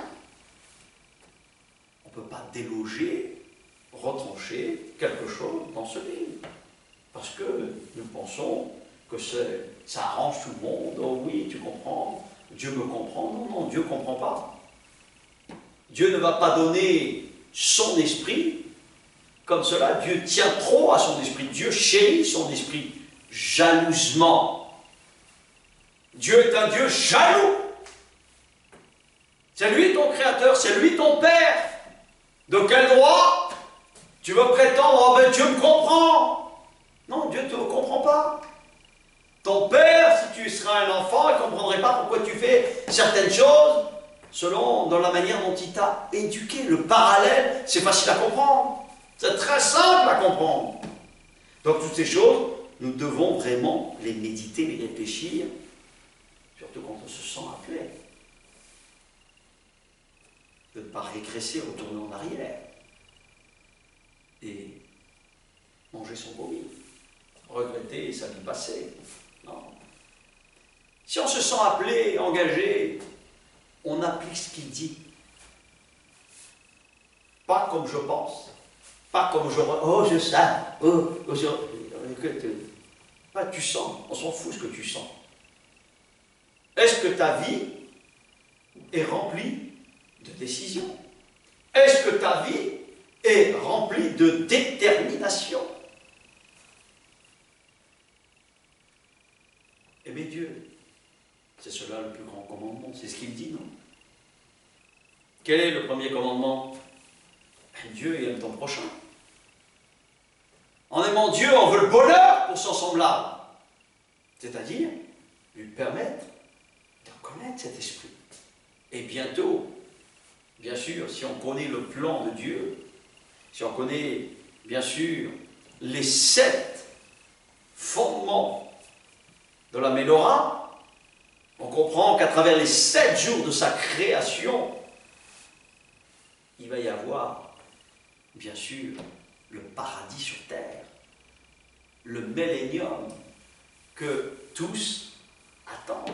On ne peut pas déloger, retrancher quelque chose dans ce livre. Parce que nous pensons que ça arrange tout le monde. Oh oui, tu comprends, Dieu me comprend. Non, non, Dieu ne comprend pas. Dieu ne va pas donner son esprit comme cela. Dieu tient trop à son esprit. Dieu chérit son esprit jalousement. Dieu est un Dieu jaloux. C'est lui ton créateur, c'est lui ton père. De quel droit tu veux prétendre, oh ben Dieu me comprend? Non, Dieu ne te comprend pas. Ton père, si tu seras un enfant, il ne comprendrait pas pourquoi tu fais certaines choses dans la manière dont il t'a éduqué. Le parallèle, c'est facile à comprendre. C'est très simple à comprendre. Donc toutes ces choses, nous devons vraiment les méditer, les réfléchir, surtout quand on se sent appelé. De ne pas régresser, retourner en arrière. Et manger son vomi. Regretter sa vie passée. Non. Si on se sent appelé, engagé, on applique ce qu'il dit. Pas comme je pense. Pas comme je... Oh, je sais. Pas tu sens. On s'en fout ce que tu sens. Est-ce que ta vie est remplie de décisions? Est-ce que ta vie est remplie de détermination? Aimer Dieu, c'est cela le plus grand commandement. C'est ce qu'il dit, non? Quel est le premier commandement? Dieu et aime ton prochain. En aimant Dieu, on veut le bonheur pour son semblable. C'est-à-dire lui permettre de connaître cet esprit. Et bientôt, bien sûr, si on connaît le plan de Dieu, si on connaît, bien sûr, les 7 fondements de la Ménorah, on comprend qu'à travers les 7 jours de sa création, il va y avoir, bien sûr, le paradis sur terre, le millénium que tous attendent.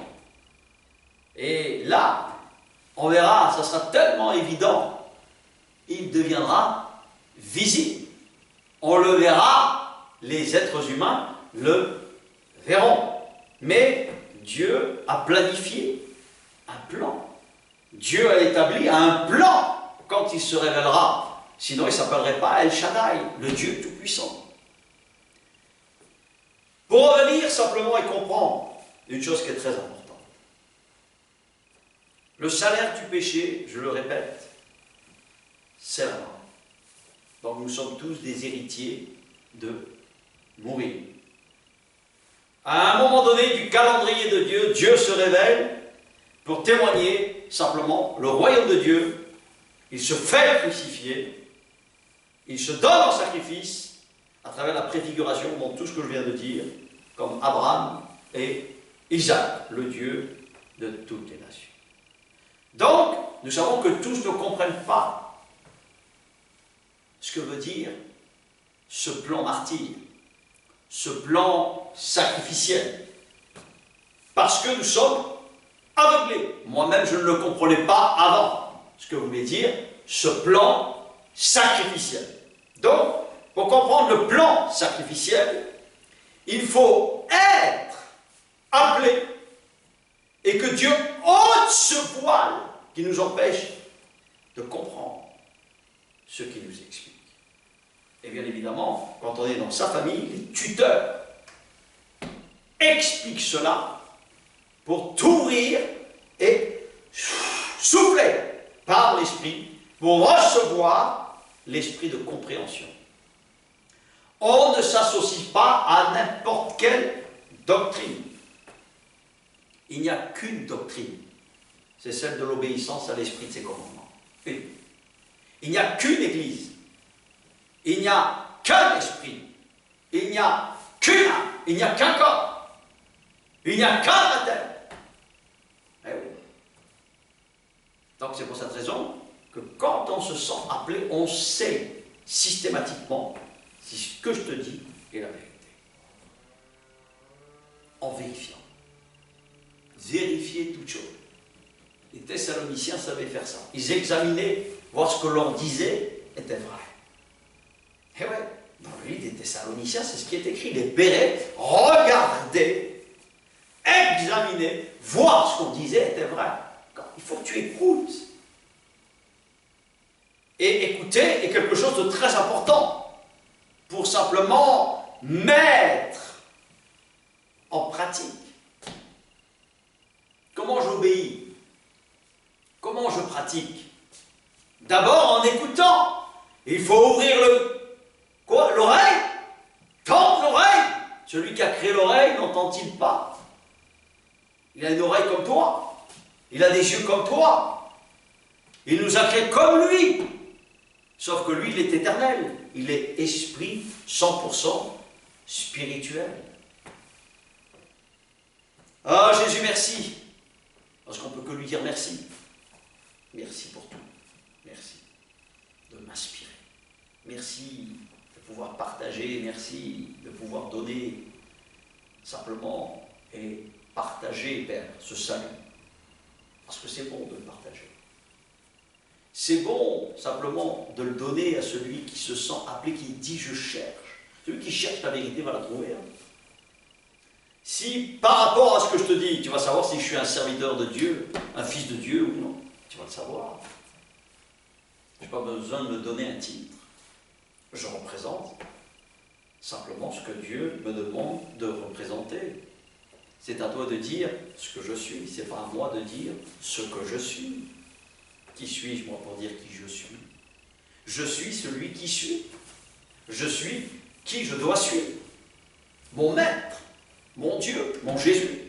Et là, on verra, ça sera tellement évident, il deviendra visible. On le verra, les êtres humains le verront. Mais Dieu a planifié un plan. Dieu a établi un plan quand il se révélera. Sinon, il ne s'appellerait pas El Shaddai, le Dieu Tout-Puissant. Pour revenir simplement et comprendre une chose qui est très importante. Le salaire du péché, je le répète, c'est la mort. Donc nous sommes tous des héritiers de mourir. À un moment donné du calendrier de Dieu, Dieu se révèle pour témoigner simplement le royaume de Dieu. Il se fait crucifier Il se donne en sacrifice à travers la préfiguration dans tout ce que je viens de dire, comme Abraham et Isaac, le Dieu de toutes les nations. Donc, nous savons que tous ne comprennent pas ce que veut dire ce plan martyr, ce plan sacrificiel, parce que nous sommes aveuglés. Moi-même, je ne le comprenais pas avant, ce que voulait dire ce plan sacrificiel. Donc, pour comprendre le plan sacrificiel, il faut être appelé et que Dieu ôte ce voile qui nous empêche de comprendre ce qu'il nous explique. Et bien évidemment, quand on est dans sa famille, les tuteurs expliquent cela pour t'ouvrir et souffler par l'esprit pour recevoir l'esprit de compréhension. On ne s'associe pas à n'importe quelle doctrine. Il n'y a qu'une doctrine, c'est celle de l'obéissance à l'esprit de ses commandements. Une. Il n'y a qu'une église. Il n'y a qu'un esprit. Il n'y a qu'une âme. Il n'y a qu'un corps. Il n'y a qu'un baptême. Eh oui. Donc c'est pour cette raison que quand on se sent appelé, on sait systématiquement si ce que je te dis est la vérité. En vérifiant. Vérifier toutes choses. Les Thessaloniciens savaient faire ça. Ils examinaient, voir ce que l'on disait était vrai. Et ouais, dans le livre des Thessaloniciens, c'est ce qui est écrit. Les Bérets regardaient, examinaient, voir ce qu'on disait était vrai. Il faut que tu écoutes. Et écouter est quelque chose de très important pour simplement mettre en pratique. Comment j'obéis? Comment je pratique? D'abord en écoutant. Il faut ouvrir l'oreille. Tendre l'oreille. Celui qui a créé l'oreille, n'entend-il pas? Il a une oreille comme toi. Il a des yeux comme toi. Il nous a créés comme lui. Sauf que lui, il est éternel. Il est esprit 100% spirituel. Ah, Jésus, merci. Parce qu'on ne peut que lui dire merci. Merci pour tout. Merci de m'inspirer. Merci de pouvoir partager. Merci de pouvoir donner simplement et partager, Père, ce salut. Parce que c'est bon de le partager. C'est bon simplement de le donner à celui qui se sent appelé, qui dit je cherche. Celui qui cherche la vérité va la trouver. Hein. Si par rapport à ce que je te dis, tu vas savoir si je suis un serviteur de Dieu, un fils de Dieu ou non, tu vas le savoir. Je n'ai pas besoin de me donner un titre. Je représente simplement ce que Dieu me demande de représenter. C'est à toi de dire ce que je suis, c'est pas à moi de dire ce que je suis. Qui suis-je, moi, pour dire qui je suis? Je suis celui qui suis. Je suis qui je dois suivre. Mon maître, mon Dieu, mon Jésus.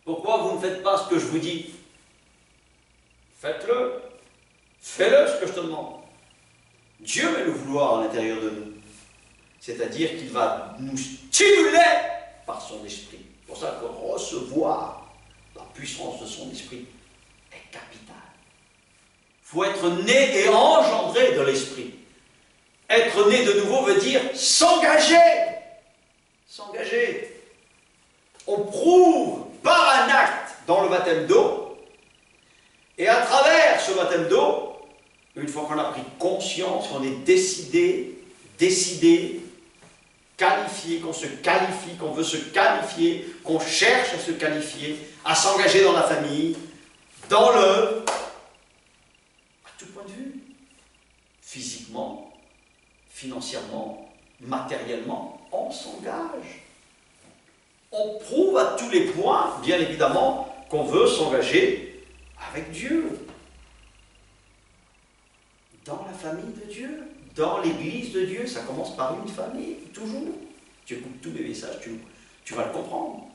Pourquoi vous ne faites pas ce que je vous dis? Faites-le. Fais-le, ce que je te demande. Dieu met le vouloir à l'intérieur de nous. C'est-à-dire qu'il va nous stimuler par son esprit. C'est pour ça que recevoir la puissance de son esprit est capital. Il faut être né et engendré de l'esprit. Être né de nouveau veut dire s'engager. S'engager. On prouve par un acte dans le baptême d'eau, et à travers ce baptême d'eau, une fois qu'on a pris conscience, qu'on est décidé, qualifié, qu'on se qualifie, qu'on veut se qualifier, qu'on cherche à se qualifier, à s'engager dans la famille, dans le... à tout point de vue. Physiquement, financièrement, matériellement, on s'engage. On prouve à tous les points, bien évidemment, qu'on veut s'engager avec Dieu. Dans la famille de Dieu, dans l'église de Dieu, ça commence par une famille, toujours. Tu écoutes tous mes messages, tu vas le comprendre.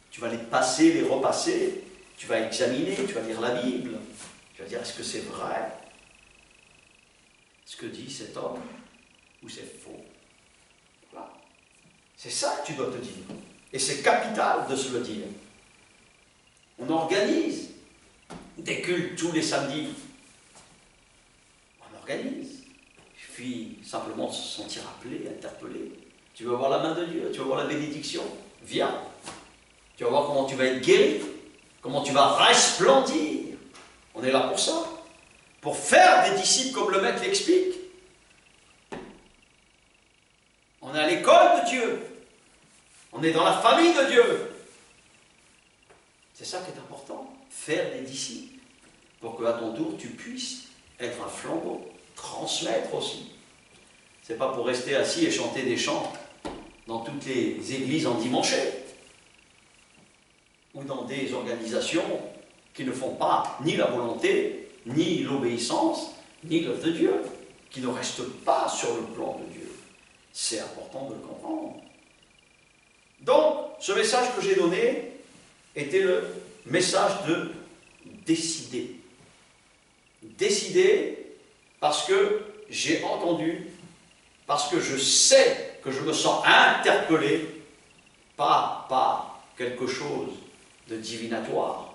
Tu vas les passer, les repasser, tu vas examiner, tu vas lire la Bible, tu vas dire est-ce que c'est vrai? ce que dit cet homme ou c'est faux. Voilà. C'est ça que tu dois te dire. Et c'est capital de se le dire. On organise des cultes tous les samedis. On organise. Il suffit simplement de se sentir appelé, interpellé. Tu veux voir la main de Dieu, tu veux voir la bénédiction, viens. Tu vas voir comment tu vas être guéri, comment tu vas resplendir. On est là pour ça. Pour faire des disciples comme le Maître l'explique. On est à l'école de Dieu. On est dans la famille de Dieu. C'est ça qui est important. Faire des disciples. Pour qu'à ton tour, tu puisses être un flambeau. Transmettre aussi. C'est pas pour rester assis et chanter des chants dans toutes les églises en dimanche. Ou dans des organisations qui ne font pas ni la volonté, ni l'obéissance, ni l'œuvre de Dieu, qui ne restent pas sur le plan de Dieu. C'est important de le comprendre. Donc, ce message que j'ai donné était le message de décider. Décider parce que j'ai entendu, parce que je sais que je me sens interpellé, pas par quelque chose de divinatoire,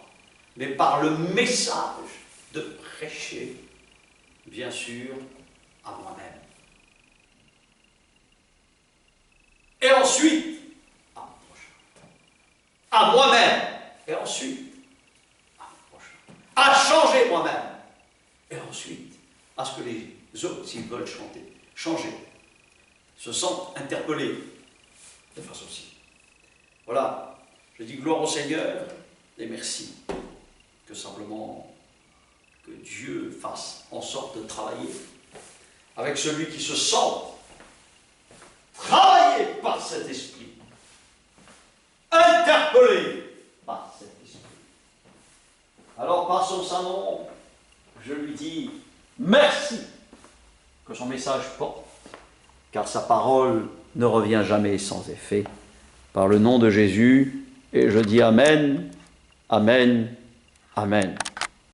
mais par le message de prêcher, bien sûr, à moi-même. Et ensuite, à moi-même. Et ensuite, à changer moi-même. Et ensuite, à ce que les autres, s'ils veulent changer, se sentent interpellés de façon aussi. Voilà, je dis gloire au Seigneur et merci que simplement que Dieu fasse en sorte de travailler avec celui qui se sent travaillé par cet esprit, interpellé par cet esprit. Alors par son saint nom, je lui dis merci que son message porte, car sa parole ne revient jamais sans effet. Par le nom de Jésus, et je dis Amen, Amen, Amen.